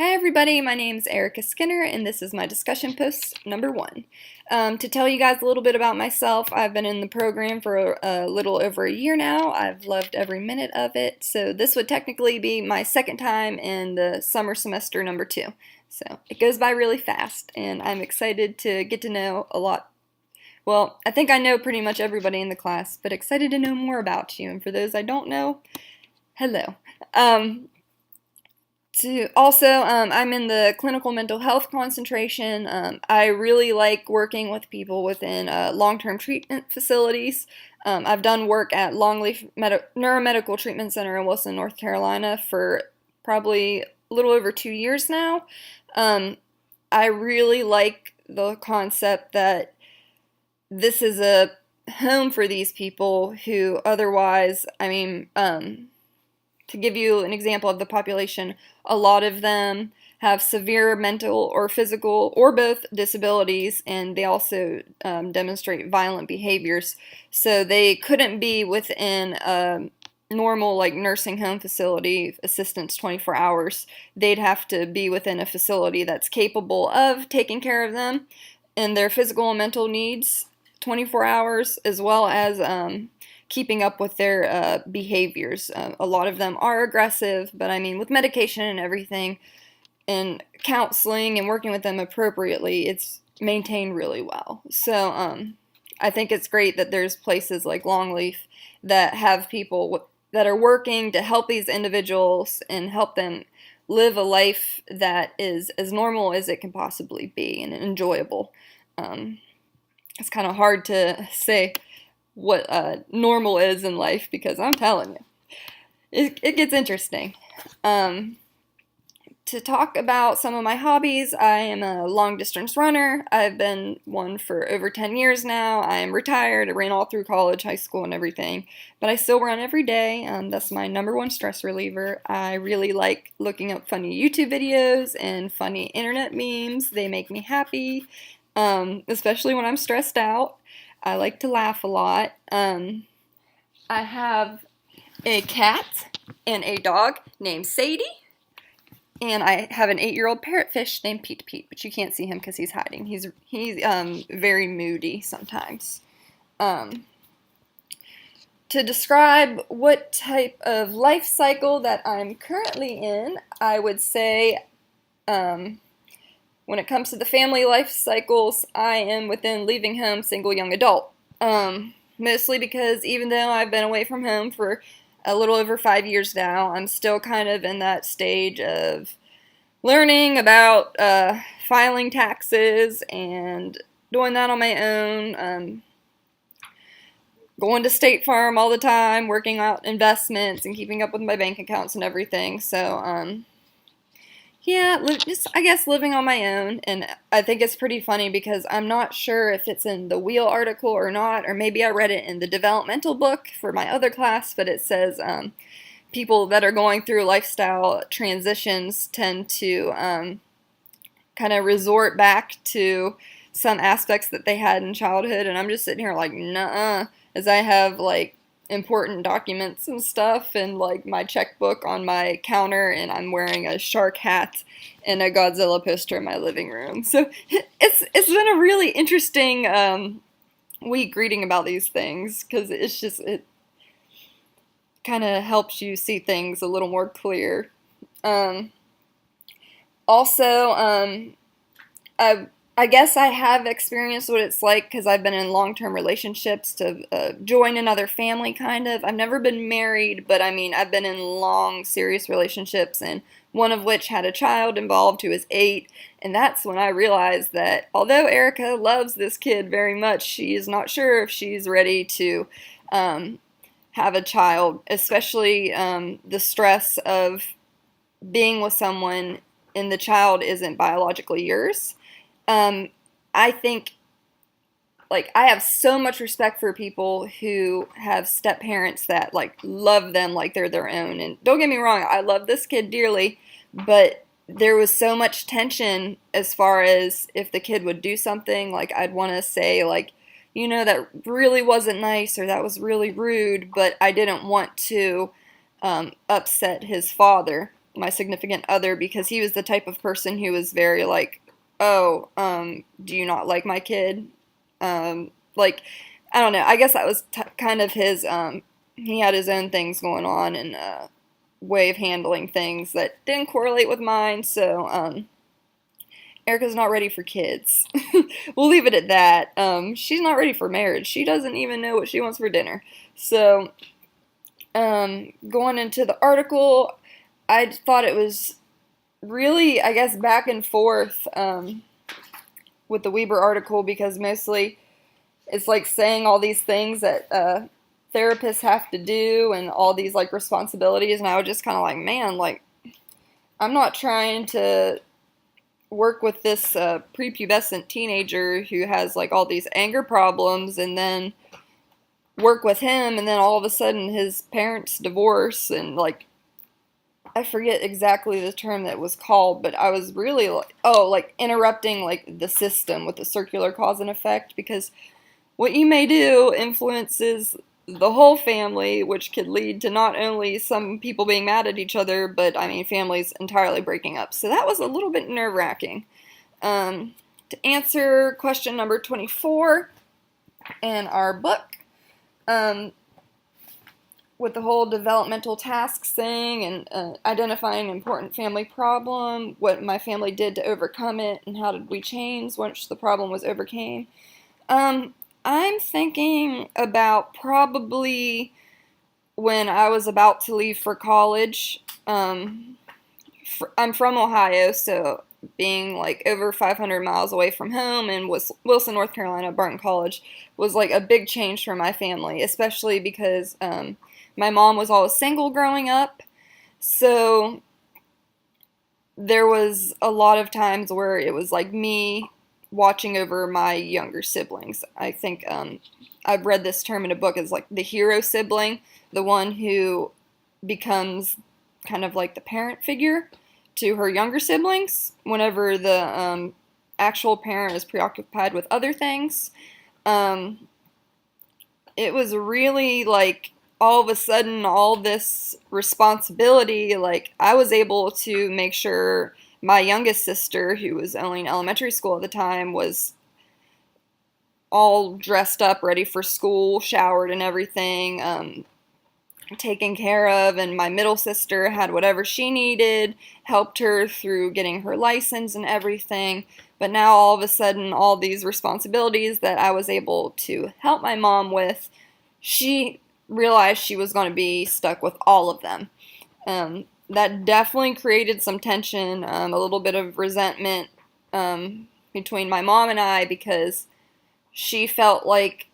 Hi everybody, my name is Erica Skinner and this is my discussion post number 1. To tell you guys a little bit about myself, I've been in the program for a little over a year now. I've loved every minute of it, so this would technically be my second time in the summer semester number 2. So it goes by really fast and I'm excited to get to know a lot. Well, I think I know pretty much everybody in the class, but excited to know more about you. And for those I don't know, hello. I'm in the clinical mental health concentration. I really like working with people within long-term treatment facilities. I've done work at Longleaf Neuromedical Treatment Center in Wilson, North Carolina for probably a little over 2 years now. I really like the concept that this is a home for these people who otherwise, to give you an example of the population, a lot of them have severe mental or physical or both disabilities, and they also demonstrate violent behaviors. So they couldn't be within a normal nursing home facility assistance 24 hours. They'd have to be within a facility that's capable of taking care of them and their physical and mental needs 24 hours, as well as keeping up with their behaviors. A lot of them are aggressive, but with medication and everything, and counseling and working with them appropriately, it's maintained really well. So I think it's great that there's places like Longleaf that have people that are working to help these individuals and help them live a life that is as normal as it can possibly be and enjoyable. It's kind of hard to say what normal is in life, because I'm telling you, it gets interesting. To talk about some of my hobbies, I am a long distance runner. I've been one for over 10 years now. I am retired. I ran all through college, high school, and everything, but I still run every day. That's my number one stress reliever. I really like looking up funny YouTube videos and funny internet memes. They make me happy, especially when I'm stressed out. I like to laugh a lot. I have a cat and a dog named Sadie, and I have an 8-year-old parrotfish named Pete, but you can't see him because he's hiding. He's very moody sometimes. To describe what type of life cycle that I'm currently in, I would say when it comes to the family life cycles, I am within leaving home single young adult. Mostly because even though I've been away from home for a little over 5 years now, I'm still kind of in that stage of learning about filing taxes and doing that on my own. Going to State Farm all the time, working out investments and keeping up with my bank accounts and everything. So, yeah, I guess living on my own, and I think it's pretty funny because I'm not sure if it's in the Wheel article or not, or maybe I read it in the developmental book for my other class, but it says people that are going through lifestyle transitions tend to kind of resort back to some aspects that they had in childhood, and I'm just sitting here like, nuh-uh, as I have important documents and stuff and my checkbook on my counter, and I'm wearing a shark hat and a Godzilla poster in my living room. So it's been a really interesting week reading about these things, because it kind of helps you see things a little more clear. Also, I guess I have experienced what it's like because I've been in long-term relationships to join another family, kind of. I've never been married, but I've been in long, serious relationships, and one of which had a child involved who is 8, and that's when I realized that although Erica loves this kid very much, she is not sure if she's ready to have a child, especially the stress of being with someone and the child isn't biologically yours. I think, I have so much respect for people who have step parents that, love them like they're their own. And don't get me wrong, I love this kid dearly, but there was so much tension as far as if the kid would do something, I'd want to say, that really wasn't nice, or that was really rude, but I didn't want to upset his father. my significant other, because he was the type of person who was very like, oh, do you not like my kid? Like, I don't know. I guess that was kind of his, he had his own things going on and way of handling things that didn't correlate with mine. So, Erica's not ready for kids. We'll leave it at that. She's not ready for marriage. She doesn't even know what she wants for dinner. So, going into the article, I thought it was really, I guess, back and forth with the Weber article, because mostly it's like saying all these things that therapists have to do and all these like responsibilities, and I was just kind of like, man, like, I'm not trying to work with this prepubescent teenager who has like all these anger problems and then work with him, and then all of a sudden his parents divorce, and like, I forget exactly the term that was called, but I was really like, oh, like interrupting like the system with the circular cause and effect, because what you may do influences the whole family, which could lead to not only some people being mad at each other, but I mean families entirely breaking up. So that was a little bit nerve-wracking. To answer question number 24 in our book, with the whole developmental tasks thing and identifying an important family problem, what my family did to overcome it, and how did we change once the problem was overcame. I'm thinking about probably when I was about to leave for college. I'm from Ohio, so being like over 500 miles away from home in Wilson, North Carolina, Barton College, was like a big change for my family, especially because my mom was always single growing up, so there was a lot of times where it was like me watching over my younger siblings. I think I've read this term in a book as like the hero sibling, the one who becomes kind of like the parent figure to her younger siblings whenever the actual parent is preoccupied with other things. It was really like all of a sudden all this responsibility, like I was able to make sure my youngest sister, who was only in elementary school at the time, was all dressed up, ready for school, showered and everything, taken care of, and my middle sister had whatever she needed, helped her through getting her license and everything. But now all of a sudden, all these responsibilities that I was able to help my mom with, she realized she was going to be stuck with all of them. That definitely created some tension, a little bit of resentment between my mom and I, because she felt like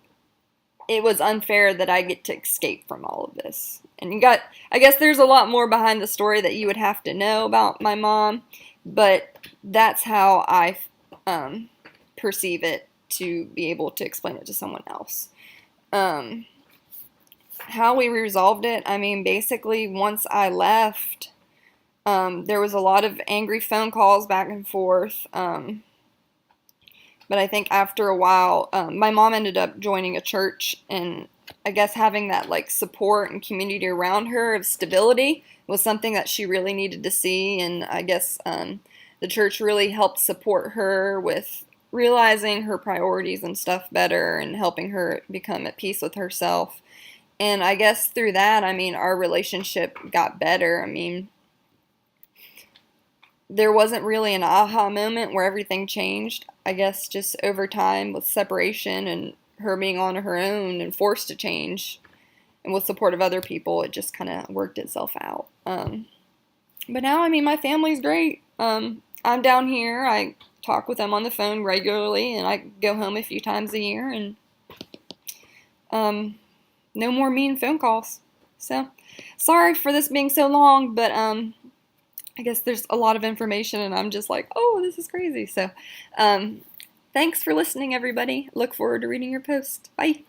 it was unfair that I get to escape from all of this. And I guess there's a lot more behind the story that you would have to know about my mom, but that's how I perceive it, to be able to explain it to someone else. How we resolved it, I mean, basically, once I left, there was a lot of angry phone calls back and forth, but I think after a while, my mom ended up joining a church, and I guess having that like support and community around her of stability was something that she really needed to see, and I guess the church really helped support her with realizing her priorities and stuff better, and helping her become at peace with herself. And I guess through that, I mean, our relationship got better. I mean, there wasn't really an aha moment where everything changed. I guess just over time with separation and her being on her own and forced to change, and with support of other people, it just kind of worked itself out. But now, I mean, my family's great. I'm down here. I talk with them on the phone regularly, and I go home a few times a year, and no more mean phone calls. So, sorry for this being so long, but I guess there's a lot of information, and I'm just like, oh, this is crazy. So, thanks for listening, everybody. Look forward to reading your post. Bye.